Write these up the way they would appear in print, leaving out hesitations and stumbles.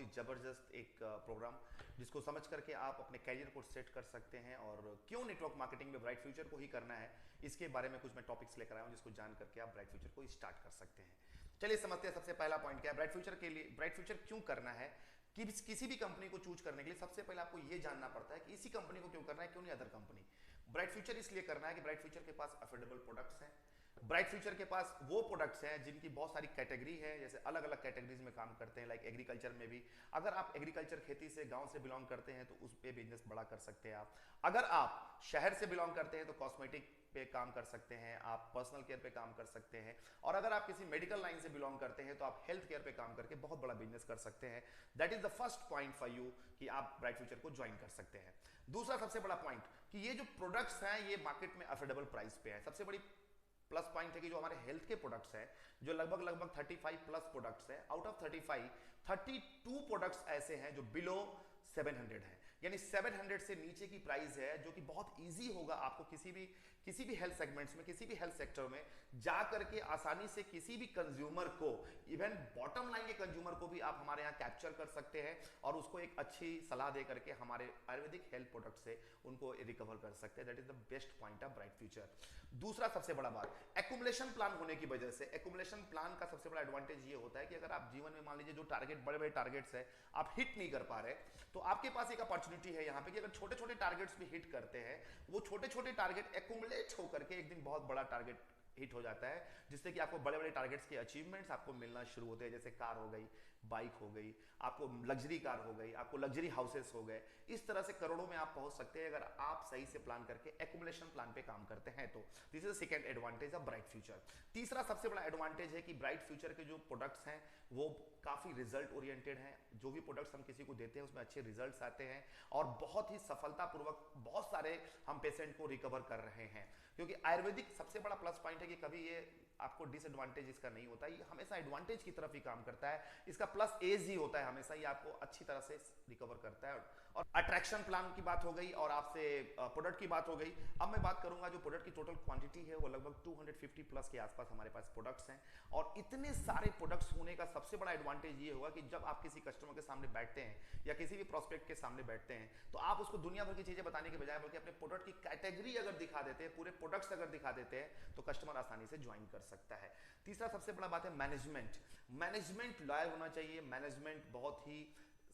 ही ज़बरदस्त एक प्रोग्राम जिसको समझ करके आप अपने कैरियर को सेट कर सकते हैं और क्यों नेटवर्क मार्केटिंग में ब्राइट फ्यूचर को ही करना है, इसके बारे में कुछ मैं टॉपिक्स लेकर आया हूँ जिसको जान करके आप ब्राइट फ्यूचर को स्टार्ट कर सकते हैं। चलिए समझते हैं सबसे पहला पॉइंट क्या है ब्राइट फ्यूचर के लिए। ब्राइट फ्यूचर क्यों करना है कि किसी भी कंपनी को चूज करने के लिए सबसे पहले आपको यह जानना पड़ता है कि इसी कंपनी को क्यों करना है, क्यों नहीं अदर कंपनी। ब्राइट फ्यूचर इसलिए करना है कि ब्राइट फ्यूचर के पास अफोर्डेबल प्रोडक्ट्स हैं। ब्राइट फ्यूचर के पास वो प्रोडक्ट्स हैं जिनकी बहुत सारी कैटेगरी है, जैसे अलग अलग कैटेगरीज में काम करते हैं। लाइक एग्रीकल्चर में भी अगर आप एग्रीकल्चर खेती से गांव से बिलोंग करते हैं तो उस पे बिजनेस बड़ा कर सकते हैं आप। अगर आप शहर से बिलोंग करते हैं तो कॉस्मेटिक पे काम कर सकते हैं, आप पर्सनल केयर पे काम कर सकते हैं। और अगर आप किसी मेडिकल लाइन से बिलोंग करते हैं तो आप हेल्थ केयर पे काम करके बहुत बड़ा बिजनेस कर सकते हैं। That is the first point for you कि आप ब्राइट फ्यूचर को ज्वाइन कर सकते हैं। दूसरा सबसे बड़ा पॉइंट कि ये जो प्रोडक्ट्स हैं ये मार्केट में अफोर्डेबल प्राइस पे है। सबसे बड़ी प्लस पॉइंट है कि जो हमारे हेल्थ के प्रोडक्ट्स हैं जो लगभग 35 प्लस प्रोडक्ट्स हैं, आउट ऑफ 35 32 प्रोडक्ट्स ऐसे हैं जो बिलो 700 है, यानी 700 से नीचे की प्राइस है, जो कि बहुत इजी होगा आपको किसी भी हेल्थ सेगमेंट्स में, किसी भी हेल्थ सेक्टर में जा करके आसानी से किसी भी कंज्यूमर को, इवन बॉटम लाइन के कंज्यूमर को भी आप हमारे यहाँ कैप्चर कर सकते हैं और उसको एक अच्छी सलाह दे करके हमारे आयुर्वेदिक हेल्थ प्रोडक्ट से उनको रिकवर कर सकते हैं। That is the best point of bright future. दूसरा सबसे बड़ा बात, एक्युमुलेशन प्लान होने की वजह से, एक्युमुलेशन प्लान का सबसे बड़ा एडवांटेज ये होता है कि अगर आप जीवन में मान लीजिए जो टारगेट, बड़े बड़े टारगेट्स है आप हिट नहीं कर पा रहे, तो आपके पास एक अपॉर्चुनिटी है यहाँ पे कि अगर छोटे छोटे टारगेट्स भी हिट करते हैं, वो छोटे छोटे टारगेट एक्युमुलेट होकर के एक दिन बहुत बड़ा टारगेट हिट हो जाता है, जिससे कि आपको बड़े बड़े टारगेट्स के अचीवमेंट्स आपको मिलना शुरू होते हैं। जैसे कार हो गई, बाइक हो गई, आपको लग्जरी कार हो गई, आपको लग्जरी हाउसेस हो गए, इस तरह से करोड़ों में आप पहुंच सकते हैं अगर आप सही से प्लान करके एक्युमुलेशन प्लान पे काम करते हैं तो। This is the second advantage of bright future. तीसरा सबसे बड़ा एडवांटेज है कि ब्राइट फ्यूचर के जो प्रोडक्ट्स हैं वो काफी रिजल्ट ओरिएंटेड हैं। जो भी प्रोडक्ट्स हम किसी को देते हैं उसमें अच्छे रिजल्ट्स आते हैं और बहुत ही सफलतापूर्वक बहुत सारे हम पेशेंट को रिकवर कर रहे हैं। क्योंकि आयुर्वेदिक सबसे बड़ा प्लस पॉइंट है कि कभी ये आपको डिसएडवांटेज इसका नहीं होता, ये हमेशा एडवांटेज की तरफ ही काम करता है। इसका प्लस एज ही होता है, हमेशा ही आपको अच्छी तरह से रिकवर करता है। और अट्रैक्शन प्लान की बात हो गई और आपसे प्रोडक्ट की बात हो गई। अब मैं बात करूंगा जो प्रोडक्ट की टोटल क्वांटिटी है वो लगभग 250 प्लस के आसपास हमारे पास प्रोडक्ट्स हैं। और इतने सारे प्रोडक्ट्स होने का सबसे बड़ा एडवांटेज ये होगा कि जब आप किसी कस्टमर के सामने बैठते हैं या किसी भी प्रोस्पेक्ट के सामने बैठते हैं तो आप उसको दुनिया भर की चीजें बताने के बजाय बल्कि अपने प्रोडक्ट की कैटेगरी अगर दिखा देते हैं, पूरे प्रोडक्ट्स अगर दिखा देते हैं, तो कस्टमर आसानी से ज्वाइन कर सकता है। तीसरा सबसे बड़ा बात है मैनेजमेंट। मैनेजमेंट लॉयल होना चाहिए, मैनेजमेंट बहुत ही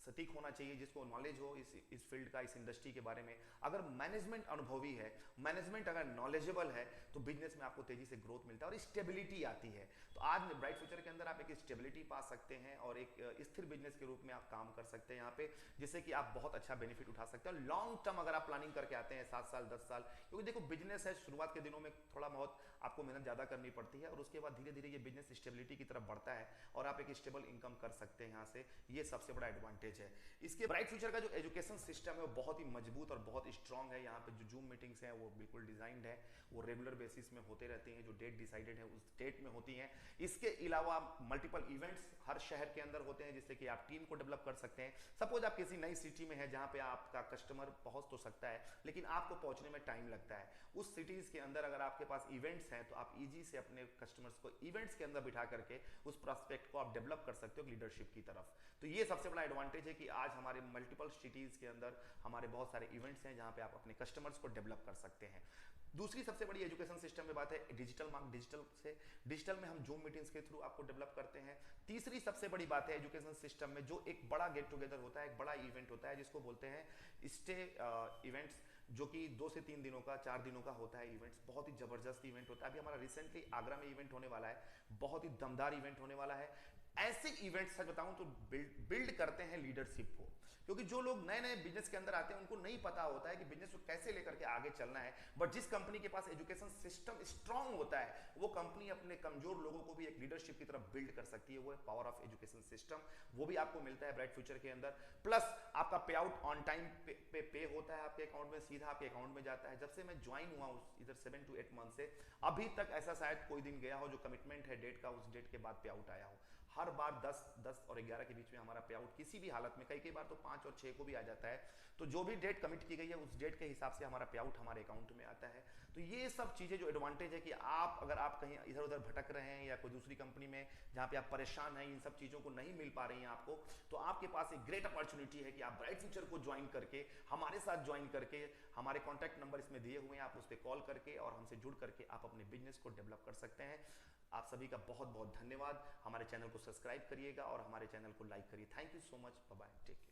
सटीक होना चाहिए, जिसको नॉलेज हो इस फील्ड का, इस इंडस्ट्री के बारे में। अगर मैनेजमेंट अनुभवी है, मैनेजमेंट अगर नॉलेजेबल है, तो बिजनेस में आपको तेजी से ग्रोथ मिलता है और स्टेबिलिटी आती है। तो आज ब्राइट फ्यूचर के अंदर आप एक स्टेबिलिटी पा सकते हैं और एक स्थिर बिजनेस के रूप में आप काम कर सकते हैं यहाँ पे, जिससे कि आप बहुत अच्छा बेनिफिट उठा सकते हैं। लॉन्ग टर्म अगर आप प्लानिंग करके आते हैं 7 साल 10 साल, क्योंकि देखो बिजनेस है, शुरुआत के दिनों में थोड़ा बहुत आपको मेहनत ज्यादा करनी पड़ती है और उसके बाद धीरे धीरे ये बिजनेस स्टेबिलिटी की तरफ बढ़ता है और आप एक स्टेबल इनकम कर सकते हैं यहाँ से। ये सबसे बड़ा एडवांटेज है। इसके ब्राइट फ्यूचर का जो एजुकेशन सिस्टम है वो बहुत ही मजबूत और बहुत ही स्ट्रांग है। यहाँ पे जो जूम मीटिंग्स हैं वो बिल्कुल डिजाइंड है, वो रेगुलर बेसिस में होते रहते हैं, जो डेट डिसाइडेड है उस डेट में होती हैं। इसके अलावा मल्टीपल इवेंट्स हर शहर के अंदर होते हैं, जिससे कि आप टीम को डेवलप कर सकते हैं। सपोज आप किसी नई सिटी में है जहाँ पे आपका कस्टमर पहुंच तो सकता है लेकिन आपको पहुंचने में टाइम लगता है, उस सिटीज के अंदर अगर आपके पास इवेंट्स हैं तो आप इजी से अपने कस्टमर्स को इवेंट्स के अंदर बिठा करके उस प्रोस्पेक्ट को आप डेवलप कर सकते हो लीडरशिप की तरफ। तो ये सबसे बड़ा एडवांटेज है कि आज हमारे मल्टीपल सिटीज के अंदर हमारे बहुत सारे इवेंट्स हैं जहां पे आप अपने कस्टमर्स को डेवलप कर सकते हैं। दूसरी सबसे बड़ी एजुकेशन सिस्टम में बात है डिजिटल मार्क। डिजिटल में हम जूम मीटिंग्स के थ्रू आपको डेवलप करते हैं। तीसरी सबसे बड़ी बात है एजुकेशन सिस्टम में जो एक बड़ा गेट टुगेदर होता है, एक बड़ा इवेंट होता है जिसको बोलते हैं स्टे इवेंट्स, जो कि 2 से 3 दिनों का, 4 दिनों का होता है इवेंट्स। बहुत ही जबरदस्त इवेंट होता है। अभी हमारा रिसेंटली आगरा में इवेंट होने वाला है, बहुत ही दमदार इवेंट होने वाला है। ऐसे इवेंट्स सच बताऊं तो बिल्ड करते हैं लीडरशिप को, क्योंकि जो लोग नए नए बिजनेस के अंदर आते हैं उनको नहीं पता होता है कि बिजनेस को कैसे लेकर के आगे चलना है। बट जिस कंपनी के पास एजुकेशन सिस्टम स्ट्रांग होता है वो कंपनी अपने कमजोर लोगों को भी एक लीडरशिप की तरफ बिल्ड कर सकती है। वो है पावर ऑफ एजुकेशन सिस्टम, वो भी आपको मिलता है ब्राइट फ्यूचर के अंदर। प्लस आपका पे आउट ऑन टाइम पे होता है आपके अकाउंट में, सीधा आपके अकाउंट में जाता है। जब से मैं ज्वाइन हुआ इधर 7 to 8 मंथ से, अभी तक ऐसा शायद कोई दिन गया हो जो कमिटमेंट है डेट का, उस डेट के बाद पे आउट आया हो। हर बार 10 और 11 के बीच में हमारा पे आउट किसी भी हालत में, कई बार तो 5 और 6 को भी आ जाता है। तो जो भी डेट कमिट की गई है उस डेट के हिसाब से हमारा पे आउट हमारे अकाउंट में आता है। तो ये सब चीज़ें जो एडवांटेज है कि आप अगर आप कहीं इधर उधर भटक रहे हैं या कोई दूसरी कंपनी में जहाँ पे आप परेशान हैं, इन सब चीज़ों को नहीं मिल पा रही हैं आपको, तो आपके पास एक ग्रेट अपॉर्चुनिटी है कि आप ब्राइट फ्यूचर को ज्वाइन करके, हमारे साथ ज्वाइन करके, हमारे कॉन्टैक्ट नंबर इसमें दिए हुए हैं, आप उस पर कॉल करके और हमसे जुड़ करके आप अपने बिजनेस को डेवलप कर सकते हैं। आप सभी का बहुत बहुत धन्यवाद। हमारे चैनल को सब्सक्राइब करिएगा और हमारे चैनल को लाइक करिए। Thank you so much. Bye bye, take care.